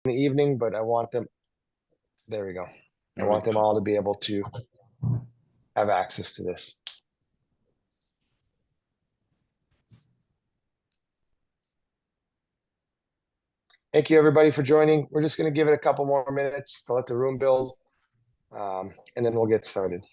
the evening, but I want them, there we go. I want them all to be able to have access to this. Thank you, everybody, for joining. We're just going to give it a couple more minutes to let the room build, and then we'll get started.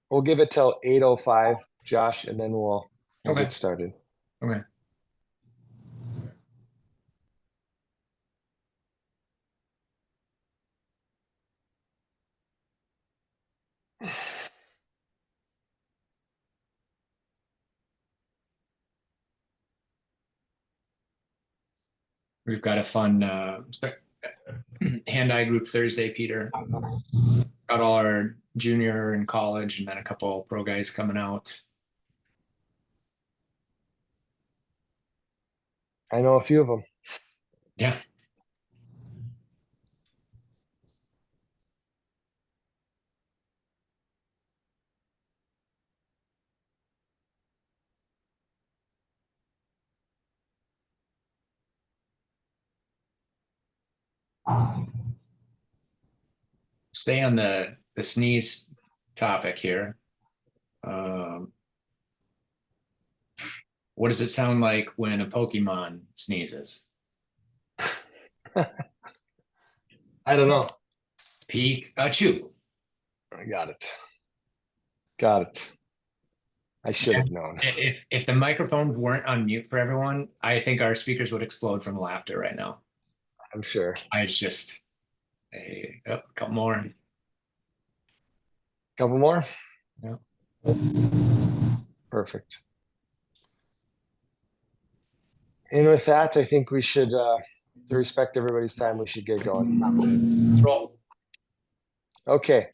We'll give it till 8:05, Josh, and then we'll Okay. get started. Okay. We've got a fun hand-eye group Thursday, Peter. Got all our junior and college, and then a couple pro guys coming out. I know a few of them. Yeah. Stay on the sneeze topic here. What does it sound like when a Pokemon sneezes? I don't know. Pikachu. I got it. Got it. I should have known. If the microphones weren't on mute for everyone, I think our speakers would explode from laughter right now. I'm sure. I just a couple more. Couple more? Yeah. Perfect. And with that, I think we should, to respect everybody's time, we should get going. Roll. Okay.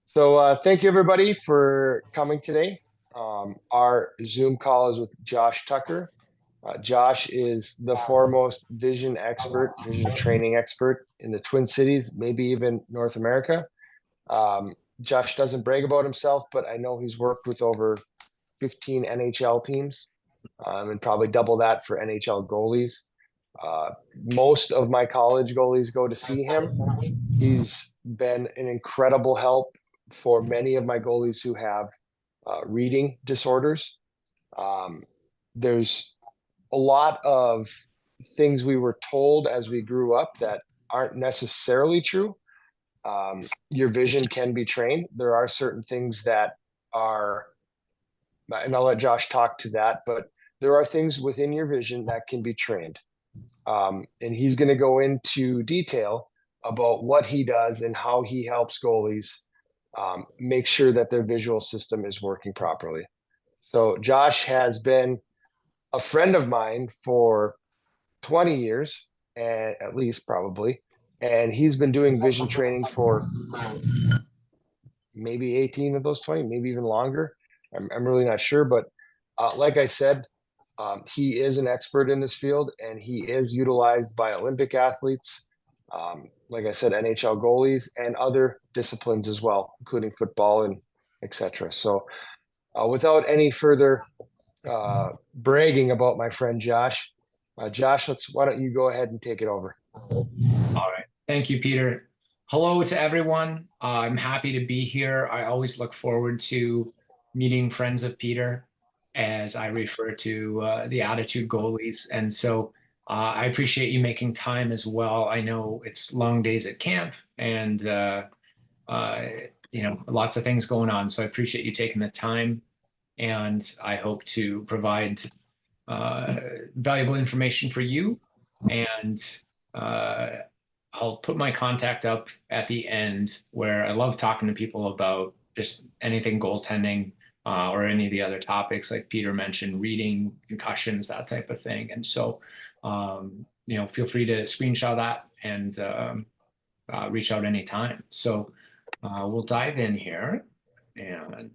So thank you, everybody, for coming today. Our Zoom call is with Josh Tucker. Josh is the foremost vision expert, vision training expert in the Twin Cities, maybe even North America. Josh doesn't brag about himself, but I know he's worked with over 15 NHL teams, and probably double that for NHL goalies. Most of my college goalies go to see him. He's been an incredible help for many of my goalies who have reading disorders. There's a lot of things we were told as we grew up that aren't necessarily true. Your vision can be trained. There are certain things that are, and I'll let Josh talk to that, but there are things within your vision that can be trained. And he's going to go into detail about what he does and how he helps goalies make sure that their visual system is working properly. So Josh has been a friend of mine for 20 years, and at least probably, and he's been doing vision training for maybe 18 of those 20, maybe even longer. I'm really not sure, but like I said, he is an expert in this field, and he is utilized by Olympic athletes, like I said, NHL goalies, and other disciplines as well, including football and etc. So without any further bragging about my friend Josh, Josh, why don't you go ahead and take it over? All right. Thank you, Peter. Hello to everyone. I'm happy to be here. I always look forward to meeting friends of Peter, as I refer to the Attitude Goalies. And so I appreciate you making time as well. I know it's long days at camp and, lots of things going on. So I appreciate you taking the time. And I hope to provide valuable information for you. And I'll put my contact up at the end, where I love talking to people about just anything goaltending or any of the other topics like Peter mentioned, reading, concussions, that type of thing. And so, feel free to screenshot that and reach out anytime. So we'll dive in here and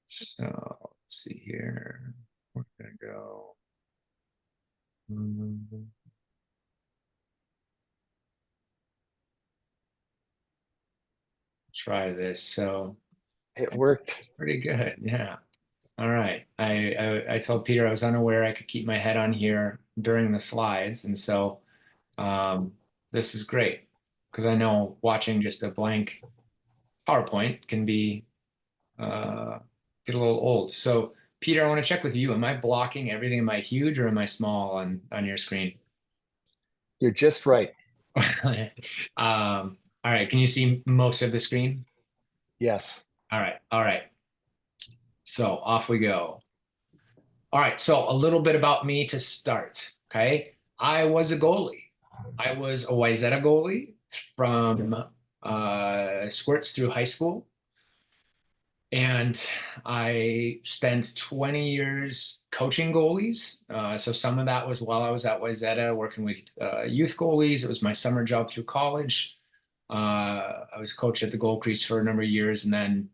so let's see here. We're gonna go. try this. So It worked. pretty good. Yeah. All right. I told Peter I was unaware I could keep my head on here during the slides. And so um, this is great because I know watching just a blank PowerPoint can be get a little old. So Peter, I want to check with you. Am I blocking everything? Am I huge or am I small on your screen? You're just right. All right. Can you see most of the screen? Yes. All right. All right. So off we go. All right. So a little bit about me to start. Okay. I was a goalie. I was a Wayzata goalie from squirts through high school. And I spent 20 years coaching goalies. So some of that was while I was at Wayzata working with youth goalies. It was my summer job through college. I was coach at the goal crease for a number of years and then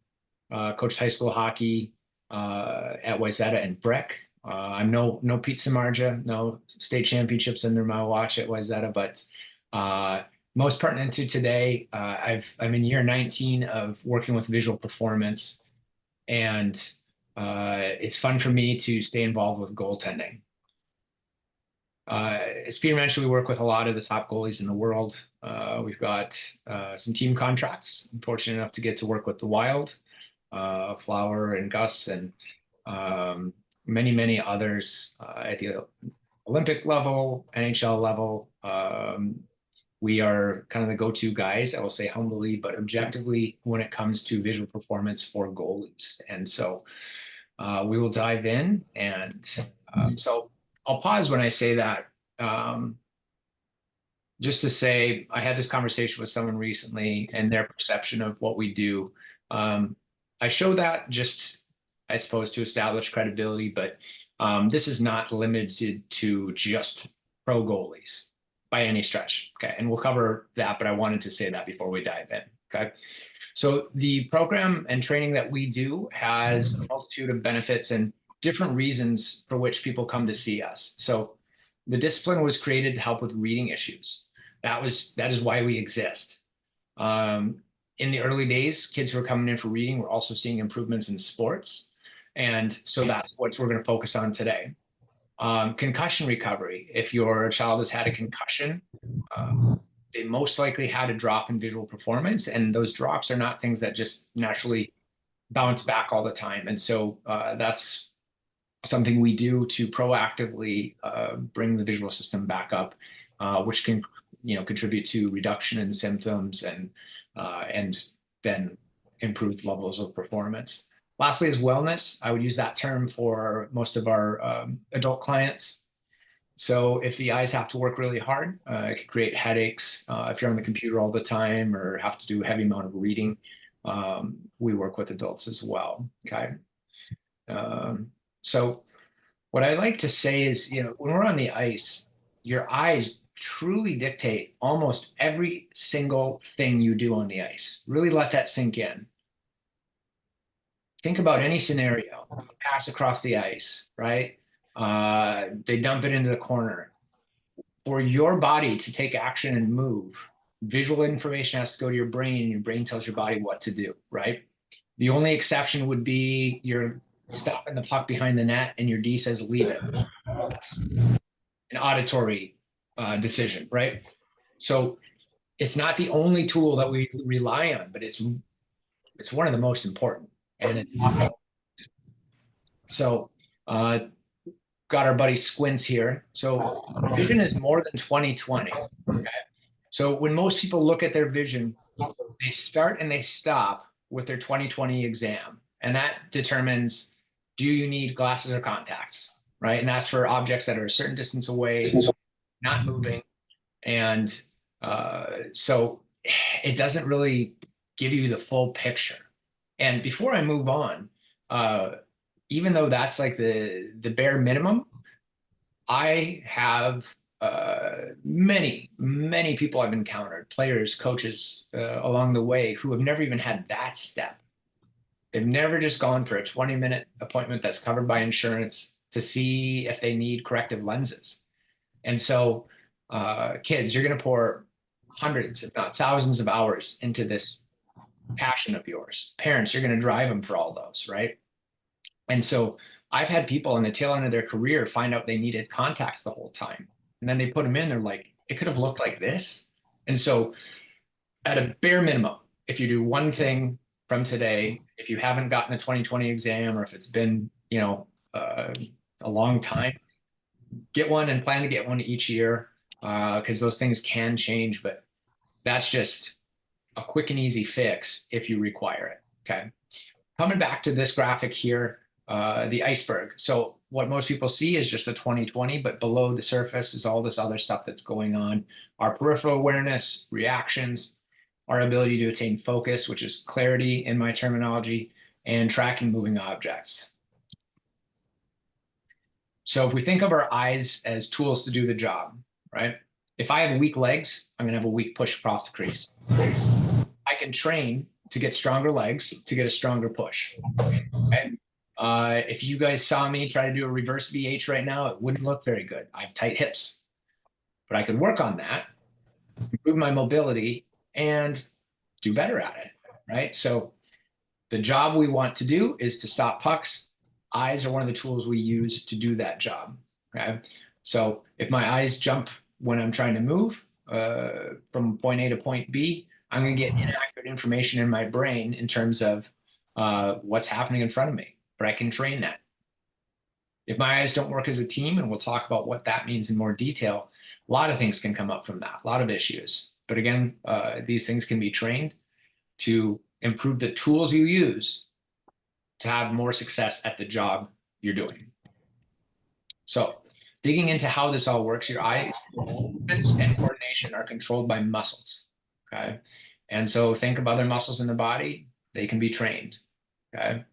coached high school hockey at Wayzata and Breck. I'm no Pete Samargia, no state championships under my watch at Wayzata, but most pertinent to today, I'm in year 19 of working with visual performance, and it's fun for me to stay involved with goaltending. As Peter mentioned, we work with a lot of the top goalies in the world. We've got some team contracts. I'm fortunate enough to get to work with the Wild, Flower and Gus, and many others at the Olympic level, NHL level. We are kind of the go-to guys, I will say humbly, but objectively when it comes to visual performance for goalies. And so we will dive in. And so I'll pause when I say that, just to say I had this conversation with someone recently and their perception of what we do. I show that just, I suppose, to establish credibility, but this is not limited to just pro goalies by any stretch. Okay. And we'll cover that, but I wanted to say that before we dive in. Okay. So the program and training that we do has a multitude of benefits and different reasons for which people come to see us. So the discipline was created to help with reading issues. That is why we exist. In the early days, kids who were coming in for reading were also seeing improvements in sports. And so that's what we're going to focus on today. Concussion recovery. If your child has had a concussion, they most likely had a drop in visual performance, and those drops are not things that just naturally bounce back all the time. And so that's something we do to proactively bring the visual system back up, which can contribute to reduction in symptoms and then improved levels of performance. Lastly is wellness. I would use that term for most of our adult clients. So if the eyes have to work really hard, it could create headaches. If you're on the computer all the time or have to do a heavy amount of reading, we work with adults as well. Okay. So what I like to say is, when we're on the ice, your eyes truly dictate almost every single thing you do on the ice. Really let that sink in. Think about any scenario, pass across the ice, right? They dump it into the corner. For your body to take action and move, visual information has to go to your brain, and your brain tells your body what to do, right? The only exception would be you're stopping the puck behind the net and your D says leave it. That's an auditory decision, right? So it's not the only tool that we rely on, but it's one of the most important. And so got our buddy Squints here. So vision is more than 20/20. Okay? So when most people look at their vision, they start and they stop with their 20/20 exam. And that determines, do you need glasses or contacts, right? And that's for objects that are a certain distance away, not moving. And so it doesn't really give you the full picture. And before I move on, even though that's like the bare minimum, I have many people I've encountered, players, coaches along the way who have never even had that step. They've never just gone for a 20-minute appointment that's covered by insurance to see if they need corrective lenses. And so kids, you're going to pour hundreds, if not thousands of hours into this passion of yours. Parents, you're going to drive them for all those, right? And so I've had people in the tail end of their career find out they needed contacts the whole time. And then they put them in, they're like, it could have looked like this. And so at a bare minimum, if you do one thing from today, if you haven't gotten a 2020 exam, or if it's been, a long time, get one and plan to get one each year, because those things can change, but that's just a quick and easy fix if you require it. Okay. Coming back to this graphic here, the iceberg. So what most people see is just a 2020, but below the surface is all this other stuff that's going on. Our peripheral awareness, reactions, our ability to attain focus, which is clarity in my terminology, and tracking moving objects. So if we think of our eyes as tools to do the job, right? If I have weak legs, I'm going to have a weak push across the crease. I can train to get stronger legs to get a stronger push. Okay? If you guys saw me try to do a reverse VH right now, it wouldn't look very good. I have tight hips, but I could work on that, improve my mobility, and do better at it, right? So the job we want to do is to stop pucks. Eyes are one of the tools we use to do that job, okay? So if my eyes jump when I'm trying to move from point A to point B, I'm going to get inaccurate information in my brain in terms of what's happening in front of me, but I can train that. If my eyes don't work as a team, and we'll talk about what that means in more detail, a lot of things can come up from that, a lot of issues. But again, these things can be trained to improve the tools you use to have more success at the job you're doing. So digging into how this all works, your eyes, movements, and coordination are controlled by muscles, okay? And so think of other muscles in the body, they can be trained, okay?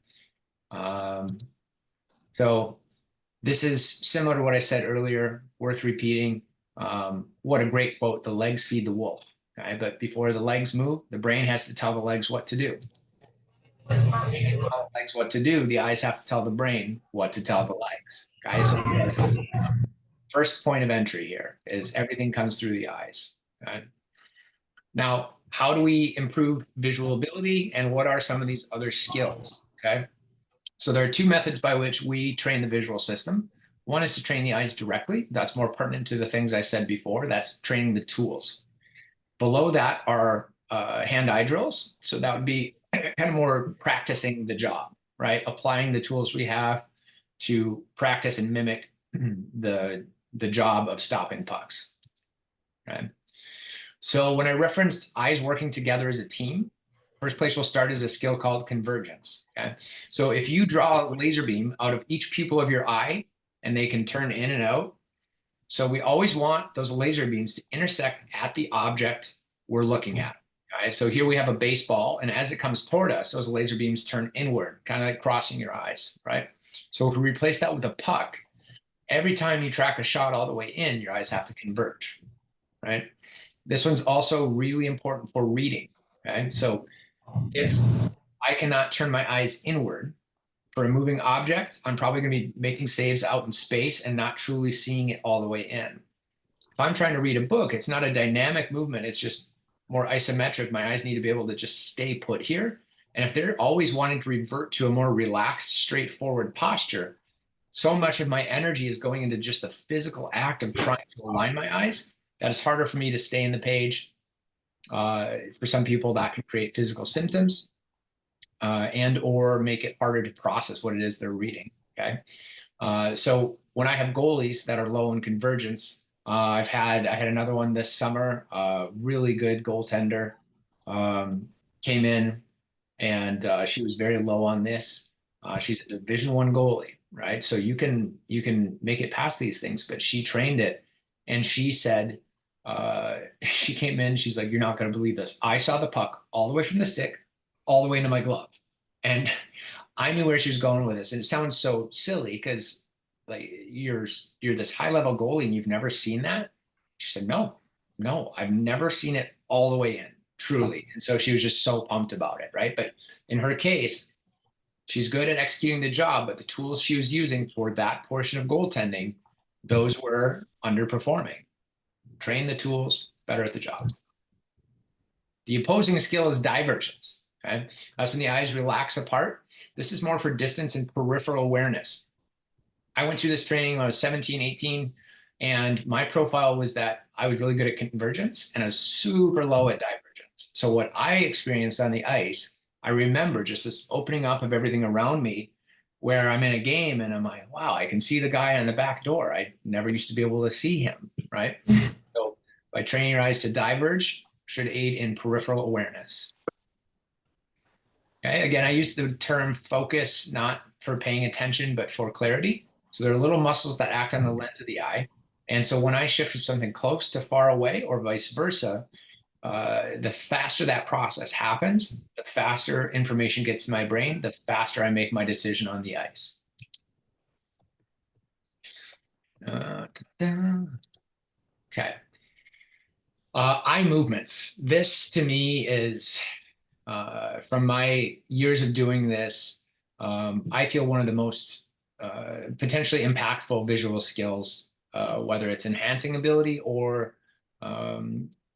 So this is similar to what I said earlier, worth repeating. What a great quote, the legs feed the wolf, okay? But before the legs move, the brain has to tell the legs what to do. Tell the legs what to do, the eyes have to tell the brain what to tell the legs, guys. So first point of entry here is everything comes through the eyes, okay? Now, how do we improve visual ability, and what are some of these other skills, okay? So there are two methods by which we train the visual system. One is to train the eyes directly. That's more pertinent to the things I said before. That's training the tools. Below that are hand-eye drills. So that would be kind of more practicing the job, right? Applying the tools we have to practice and mimic the job of stopping pucks, right? So when I referenced eyes working together as a team, first place we'll start is a skill called convergence, okay? So if you draw a laser beam out of each pupil of your eye, and they can turn in and out, so we always want those laser beams to intersect at the object we're looking at, okay? So here we have a baseball, and as it comes toward us, those laser beams turn inward, kind of like crossing your eyes, right? So if we replace that with a puck, every time you track a shot all the way in, your eyes have to converge, right? This one's also really important for reading, okay? So if I cannot turn my eyes inward for a moving object, I'm probably going to be making saves out in space and not truly seeing it all the way in. If I'm trying to read a book, it's not a dynamic movement. It's just more isometric. My eyes need to be able to just stay put here. And if they're always wanting to revert to a more relaxed, straightforward posture, so much of my energy is going into just the physical act of trying to align my eyes that it's harder for me to stay in the page. For some people, that can create physical symptoms and or make it harder to process what it is they're reading, okay? So when I have goalies that are low in convergence, I had another one this summer, really good goaltender, came in, and she was very low on this. She's a Division I goalie, right? So you can make it past these things, but she trained it, and she said, she came in, she's like, you're not going to believe this. I saw the puck all the way from the stick, all the way into my glove. And I knew where she was going with this. And it sounds so silly because like you're this high level goalie and you've never seen that. She said, no, I've never seen it all the way in, truly. And so she was just so pumped about it, right? But in her case, she's good at executing the job, but the tools she was using for that portion of goaltending, those were underperforming. Train the tools, better at the job. The opposing skill is divergence. Okay, that's when the eyes relax apart. This is more for distance and peripheral awareness. I went through this training when I was 17, 18, and my profile was that I was really good at convergence and I was super low at divergence. So what I experienced on the ice, I remember just this opening up of everything around me where I'm in a game and I'm like, wow, I can see the guy on the back door. I never used to be able to see him, right? So by training your eyes to diverge should aid in peripheral awareness. Okay, again, I use the term focus not for paying attention, but for clarity. So there are little muscles that act on the lens of the eye. And so when I shift from something close to far away or vice versa, the faster that process happens, the faster information gets to my brain, the faster I make my decision on the ice. Okay. Eye movements. This to me is, from my years of doing this, I feel one of the most potentially impactful visual skills, whether it's enhancing ability or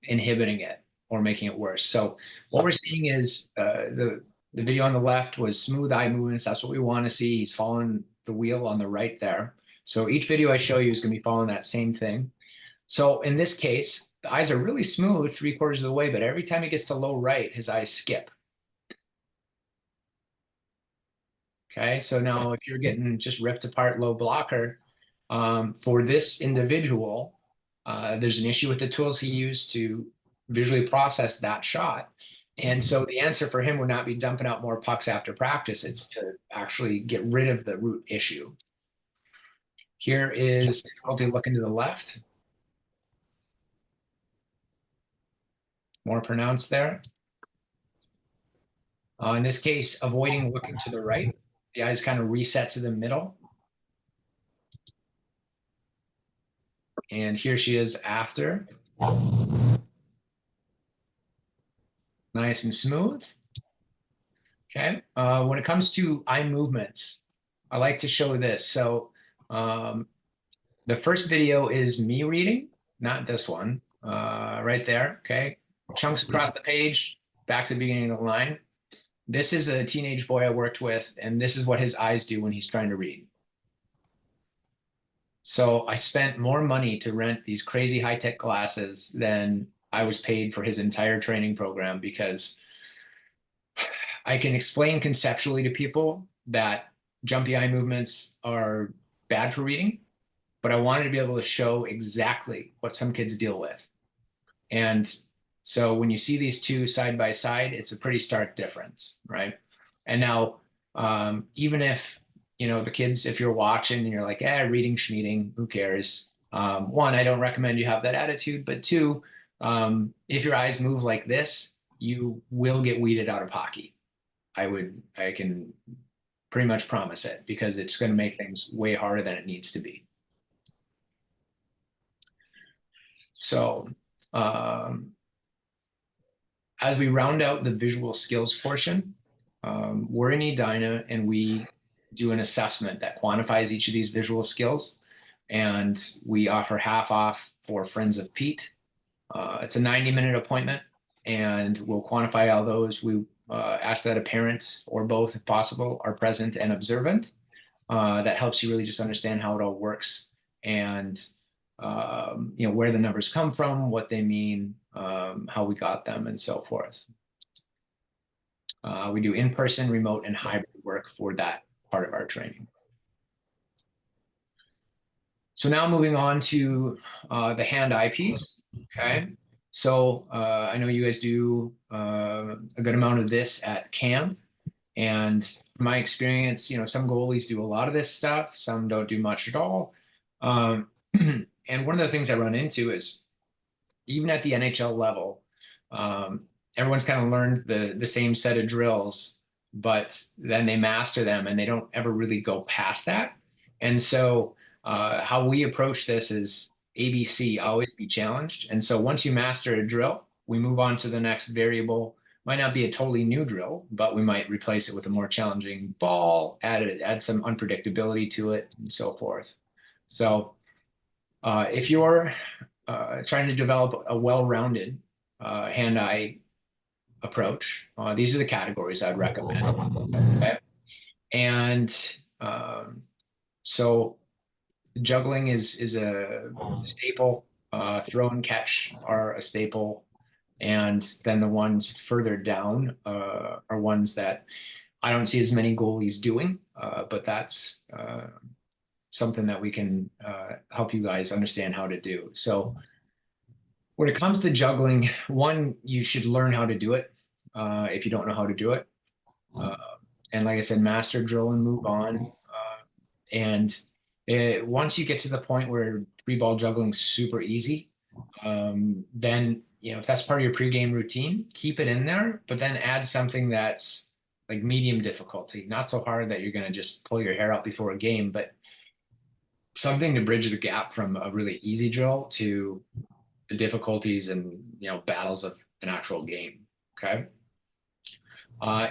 inhibiting it or making it worse. So what we're seeing is the video on the left was smooth eye movements. That's what we want to see. He's following the wheel on the right there. So each video I show you is going to be following that same thing. So in this case, the eyes are really smooth 3/4 of the way, but every time he gets to low right, his eyes skip. Okay, so now if you're getting just ripped apart low blocker, for this individual, there's an issue with the tools he used to visually process that shot. And so the answer for him would not be dumping out more pucks after practice. It's to actually get rid of the root issue. Here is difficulty looking to the left. More pronounced there. In this case, avoiding looking to the right. The eyes kind of reset to the middle. And here she is after. Nice and smooth. Okay. When it comes to eye movements, I like to show this. So the first video is me reading, not this one, right there. Okay. Chunks across the page, back to the beginning of the line. This is a teenage boy I worked with, and this is what his eyes do when he's trying to read. So I spent more money to rent these crazy high-tech glasses than I was paid for his entire training program, because I can explain conceptually to people that jumpy eye movements are bad for reading, but I wanted to be able to show exactly what some kids deal with. And so when you see these two side by side, it's a pretty stark difference, right? And now, even if, you know, the kids, if you're watching and you're like, reading schmeeding, who cares? One, I don't recommend you have that attitude, but two, if your eyes move like this, you will get weeded out of hockey. I can pretty much promise it, because it's going to make things way harder than it needs to be. So, as we round out the visual skills portion, we're in Edina and we do an assessment that quantifies each of these visual skills. And we offer half off for Friends of Pete. It's a 90-minute appointment, and we'll quantify all those. We ask that a parent or both, if possible, are present and observant. That helps you really just understand how it all works, and you know, where the numbers come from, what they mean, how we got them, and so forth. We do in-person, remote, and hybrid work for that part of our training. So now moving on to the hand-eye piece. Okay. So I know you guys do a good amount of this at camp. And from my experience, you know, some goalies do a lot of this stuff, some don't do much at all. And one of the things I run into is, even at the NHL level, everyone's kind of learned the same set of drills, but then they master them and they don't ever really go past that. And so how we approach this is ABC, always be challenged. And so once you master a drill, we move on to the next variable. Might not be a totally new drill, but we might replace it with a more challenging ball, add some unpredictability to it, and so forth. So if you're trying to develop a well-rounded hand-eye approach. These are the categories I'd recommend. Okay. And so juggling is a staple. Throw and catch are a staple. And then the ones further down are ones that I don't see as many goalies doing, but that's something that we can help you guys understand how to do. So when it comes to juggling, one, you should learn how to do it if you don't know how to do it. Uh, and like I said, master drill and move on. And once you get to the point where three ball juggling is super easy, then if that's part of your pregame routine, keep it in there, but then add something that's like medium difficulty, not so hard that you're going to just pull your hair out before a game, but something to bridge the gap from a really easy drill to the difficulties and battles of an actual game. Okay.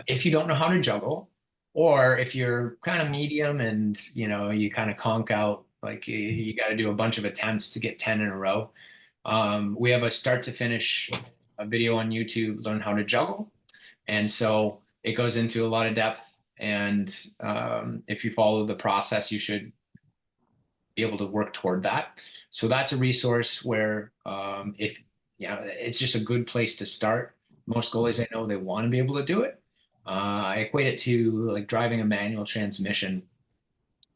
If you don't know how to juggle, or if you're kind of medium and you kind of conk out, like you got to do a bunch of attempts to get 10 in a row, we have a start to finish a video on YouTube, learn how to juggle. And so it goes into a lot of depth. And if you follow the process, you should be able to work toward that. So that's a resource where if it's just a good place to start. Most goalies I know, they want to be able to do it. I equate it to like driving a manual transmission.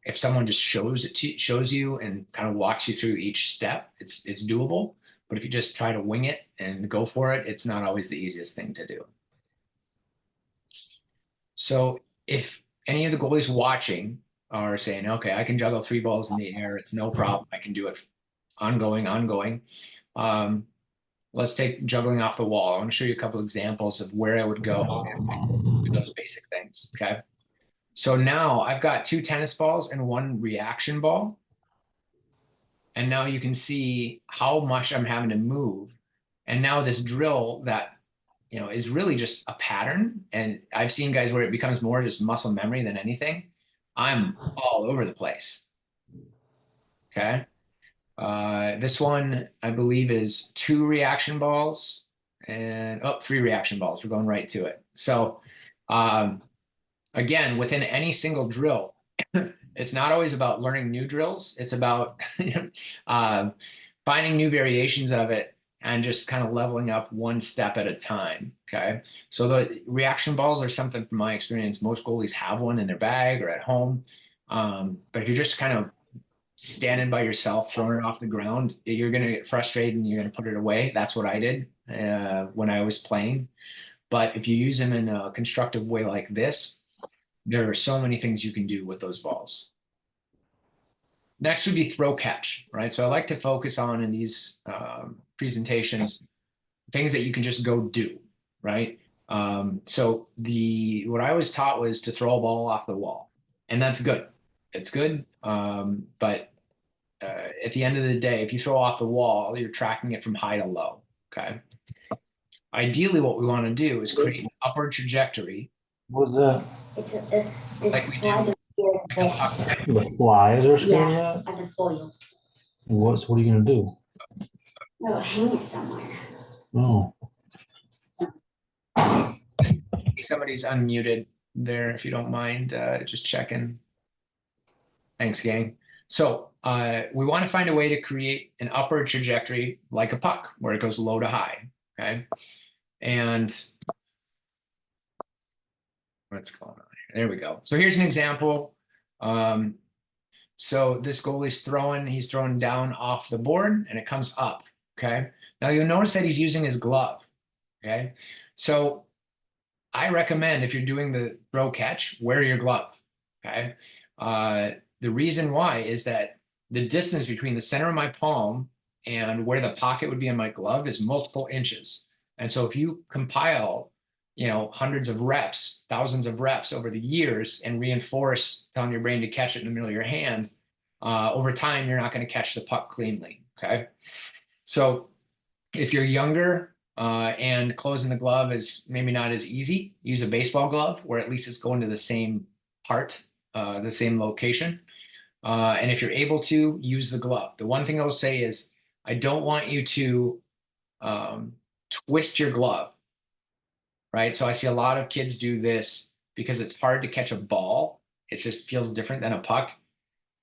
If someone just shows you and kind of walks you through each step, it's doable. But if you just try to wing it and go for it, it's not always the easiest thing to do. So if any of the goalies watching are saying, okay, I can juggle three balls in the air, it's no problem, I can do it ongoing. Let's take juggling off the wall. I want to show you a couple examples of where I would go and do those basic things. Okay. So now I've got two tennis balls and one reaction ball. And now you can see how much I'm having to move. And now this drill that, is really just a pattern. And I've seen guys where it becomes more just muscle memory than anything. I'm all over the place. Okay. This one, I believe, is two reaction balls and three reaction balls. We're going right to it. So, again, within any single drill, it's not always about learning new drills. It's about finding new variations of it and just kind of leveling up one step at a time. Okay. So the reaction balls are something from my experience. Most goalies have one in their bag or at home. But if you're just kind of standing by yourself, throwing it off the ground, you're going to get frustrated and you're going to put it away. That's what I did when I was playing. But if you use them in a constructive way like this, there are so many things you can do with those balls. Next would be throw catch, right? So I like to focus on in these presentations, things that you can just go do, right? So what I was taught was to throw a ball off the wall, and that's good. It's good. But at the end of the day, if you throw off the wall, you're tracking it from high to low. Okay. Ideally, what we want to do is create an upward trajectory. What's that? Like we do. Like a puck. The flies are scared Yeah, yet? I can pull you. What are you gonna do? No, hang it somewhere. Oh, Somebody's unmuted there, if you don't mind, just checking. Thanks, gang. So we want to find a way to create an upward trajectory like a puck, where it goes low to high. Okay. And what's going on here? There we go. So here's an example. So this goalie's he's throwing down off the board and it comes up. Okay. Now you'll notice that he's using his glove. Okay. So I recommend, if you're doing the throw catch, wear your glove. Okay. The reason why is that the distance between the center of my palm and where the pocket would be on my glove is multiple inches. And so if you compile, hundreds of reps, thousands of reps over the years and reinforce telling your brain to catch it in the middle of your hand, over time, you're not going to catch the puck cleanly. Okay. So if you're younger and closing the glove is maybe not as easy, use a baseball glove where at least it's going to the same part, the same location. And if you're able to, use the glove. The one thing I will say is I don't want you to twist your glove. right? So I see a lot of kids do this because it's hard to catch a ball. It just feels different than a puck.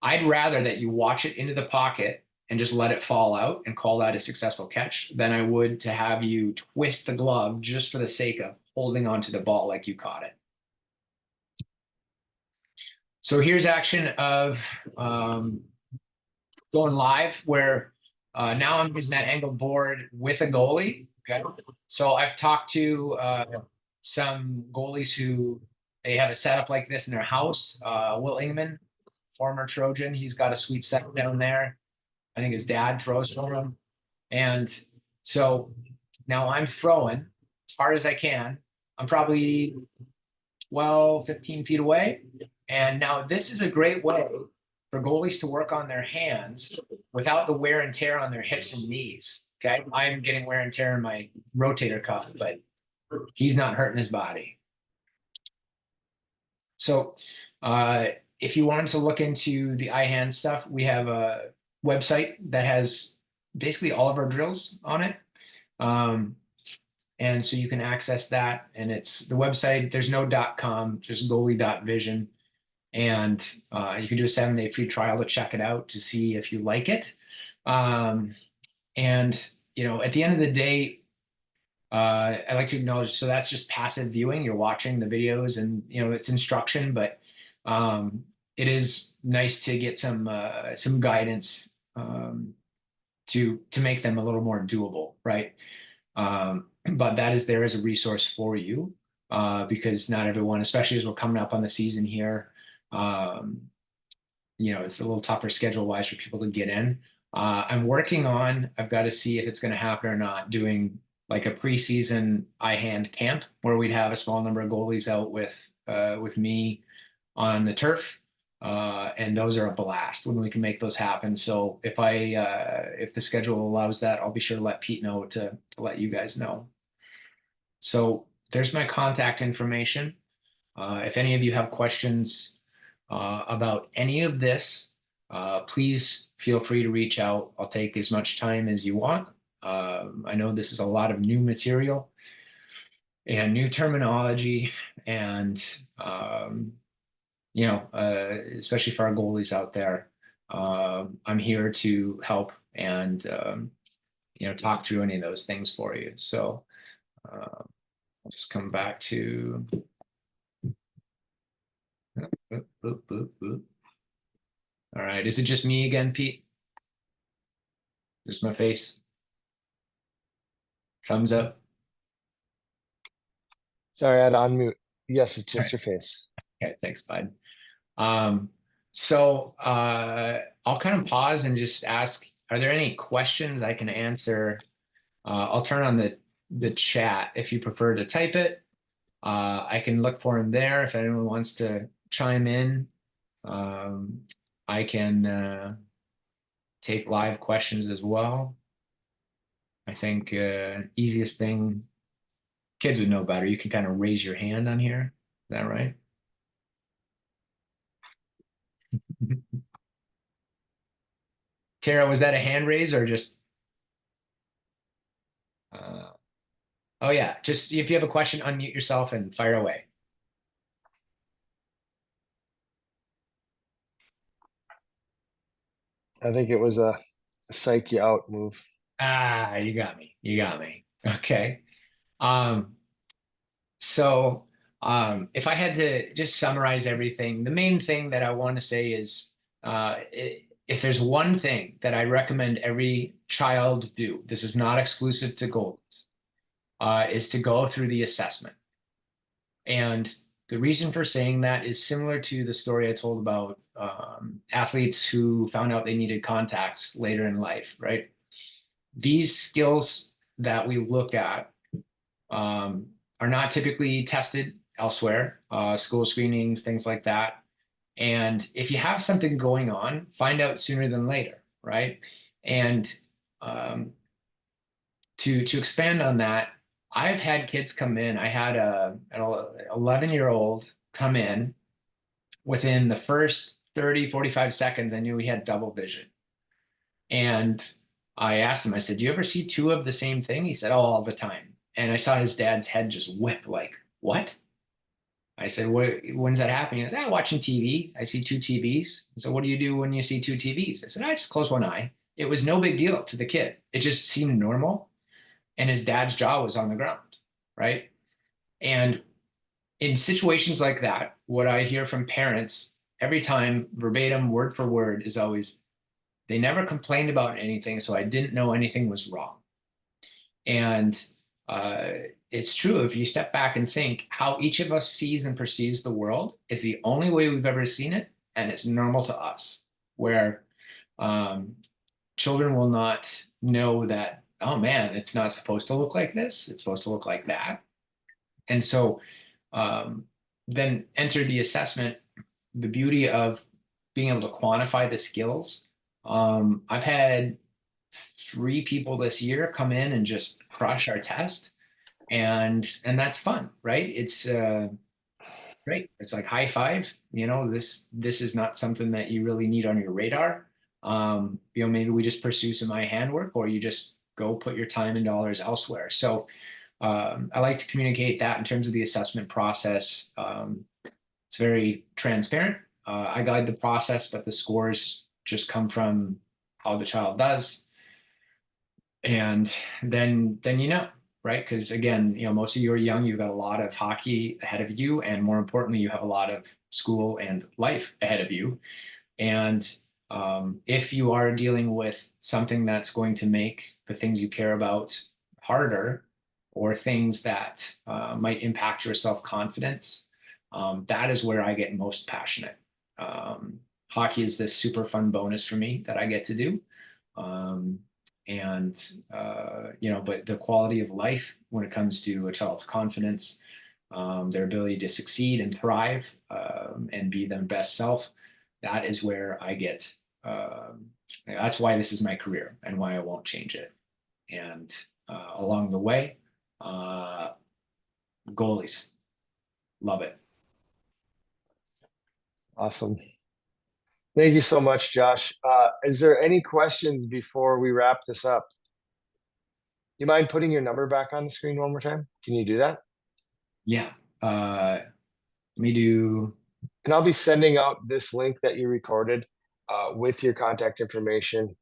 I'd rather that you watch it into the pocket and just let it fall out and call that a successful catch than I would to have you twist the glove just for the sake of holding onto the ball like you caught it. So here's action of going live where now I'm using that angled board with a goalie. Okay. So I've talked to some goalies who they have a setup like this in their house. Will Ingman, former Trojan, he's got a sweet setup down there. I think his dad throws for him. And so now I'm throwing as hard as I can. I'm probably 12, 15 feet away. And now this is a great way for goalies to work on their hands without the wear and tear on their hips and knees. Okay. I'm getting wear and tear in my rotator cuff, but he's not hurting his body. So if you wanted to look into the eye-hand stuff, we have a website that has basically all of our drills on it. And so you can access that. And it's the website, there's no .com, just goalie.vision. And you can do a 7-day free trial to check it out to see if you like it. And, you know, at the end of the day, I like to acknowledge, so that's just passive viewing. You're watching the videos and, you know, it's instruction, but it is nice to get some guidance to make them a little more doable, right? But that is there as a resource for you because not everyone, especially as we're coming up on the season here, you know, it's a little tougher schedule wise for people to get in. I'm working on, I've got to see if it's going to happen or not, doing like a preseason eye-hand camp where we'd have a small number of goalies out with me on the turf. And those are a blast when we can make those happen. So if if the schedule allows that, I'll be sure to let Pete know to let you guys know. So there's my contact information. If any of you have questions about any of this, please feel free to reach out. I'll take as much time as you want. I know this is a lot of new material and new terminology and, you know, especially for our goalies out there, I'm here to help and, you know, talk through any of those things for you. So I'll just come back to, boop, boop, boop, boop. All right, is it just me again, Pete? Just my face? Thumbs up? Sorry, I had to unmute. Yes, it's just your face. Okay, thanks, bud. So I'll kind of pause and just ask, are there any questions I can answer? I'll turn on the chat if you prefer to type it. I can look for him there if anyone wants to chime in. I can take live questions as well. I think easiest thing, kids would know better. You can kind of raise your hand on here. Is that right? Tara, was that a hand raise or just? Oh yeah, just if you have a question, unmute yourself and fire away. I think it was a psych you out move. Ah, you got me. You got me. Okay. So if I had to just summarize everything, the main thing that I want to say is if there's one thing that I recommend every child do, this is not exclusive to goalies, is to go through the assessment. And the reason for saying that is similar to the story I told about athletes who found out they needed contacts later in life, right? These skills that we look at are not typically tested elsewhere, school screenings, things like that. And if you have something going on, find out sooner than later, right? And to expand on that, I've had kids come in. I had an 11-year-old come in. Within the first 30, 45 seconds, I knew he had double vision. And I asked him, I said, do you ever see two of the same thing? He said, oh, all the time. And I saw his dad's head just whip, like, what? I said, when's that happening? He goes, watching TV. I see two TVs. So what do you do when you see two TVs? I said, I just close one eye. It was no big deal to the kid. It just seemed normal. And his dad's jaw was on the ground, right? And in situations like that, what I hear from parents every time, verbatim, word for word, is always, they never complained about anything, so I didn't know anything was wrong. And it's true, if you step back and think how each of us sees and perceives the world is the only way we've ever seen it, and it's normal to us. Where children will not know that, oh man, it's not supposed to look like this, it's supposed to look like that. And so then enter the assessment, the beauty of being able to quantify the skills. I've had 3 people this year come in and just crush our test, and that's fun, right? It's great. It's like high five. This is not something that you really need on your radar. Maybe we just pursue some eye handwork, or you just go put your time and dollars elsewhere. So I like to communicate that in terms of the assessment process. It's very transparent. I guide the process, but the scores just come from how the child does. And then right? Because again, most of you are young, you've got a lot of hockey ahead of you, and more importantly, you have a lot of school and life ahead of you. And if you are dealing with something that's going to make the things you care about harder, or things that might impact your self-confidence, that is where I get most passionate. Hockey is this super fun bonus for me that I get to do. But the quality of life when it comes to a child's confidence, their ability to succeed and thrive, and be their best self, that is where I get, that's why this is my career and why I won't change it. And along the way, goalies, love it. Awesome. Thank you so much, Josh. Is there any questions before we wrap this up? You mind putting your number back on the screen one more time? Can you do that? Yeah. Let me do. And I'll be sending out this link that you recorded with your contact information,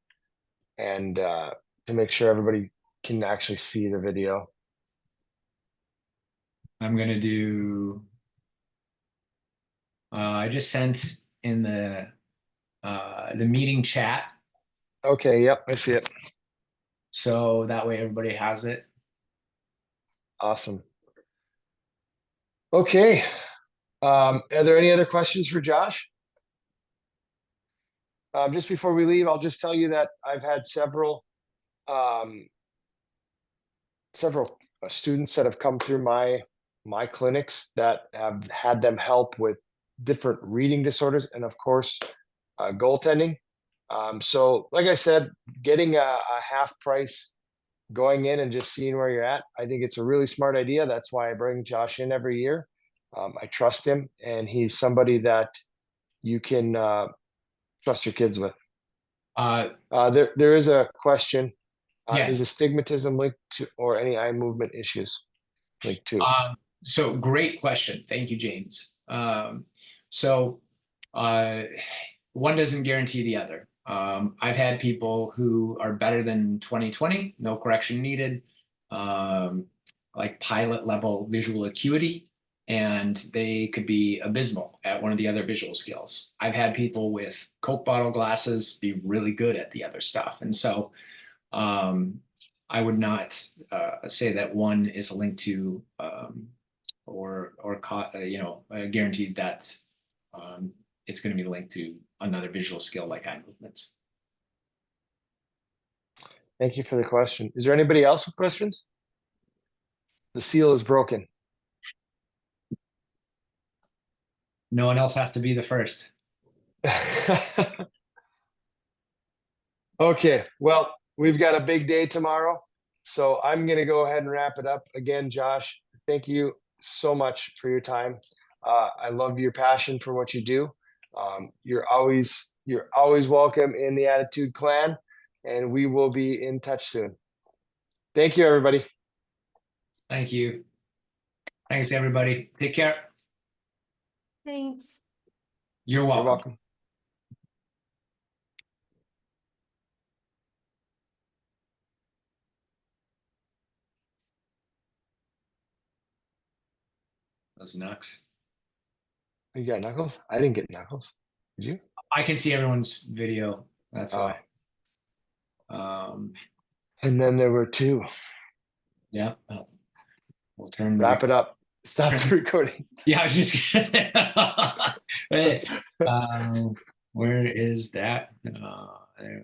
and to make sure everybody can actually see the video. I'm going to do. I just sent in the meeting chat. Okay, yep, I see it. So that way everybody has it. Awesome. Okay. Are there any other questions for Josh? Just before we leave, I'll just tell you that I've had several students that have come through my clinics that have had them help with different reading disorders, and of course, goaltending. So like I said, getting a half price going in and just seeing where you're at, I think it's a really smart idea. That's why I bring Josh in every year. I trust him, and he's somebody that you can trust your kids with. There is a question. Yeah. Is astigmatism linked to, or any eye movement issues linked to? So great question. Thank you, James. So one doesn't guarantee the other. I've had people who are better than 20/20, no correction needed, like pilot level visual acuity, and they could be abysmal at one of the other visual skills. I've had people with Coke bottle glasses be really good at the other stuff. And so I would not say that one is linked to guaranteed that it's going to be linked to another visual skill like eye movements. Thank you for the question. Is there anybody else with questions? The seal is broken. No one else has to be the first. Okay, well, we've got a big day tomorrow, so I'm going to go ahead and wrap it up. Again, Josh, thank you so much for your time. I love your passion for what you do. You're always welcome in the Attitude Clan, and we will be in touch soon. Thank you, everybody. Thank you. Thanks, everybody. Take care. Thanks. You're You're welcome. welcome. Those Knucks. You got Knuckles? I didn't get Knuckles. Did you? I can see everyone's video. That's Oh. why. And then there were two. Yeah. We'll turn the Wrap it up. Stop the recording. Yeah, I was just Hey, where is that? There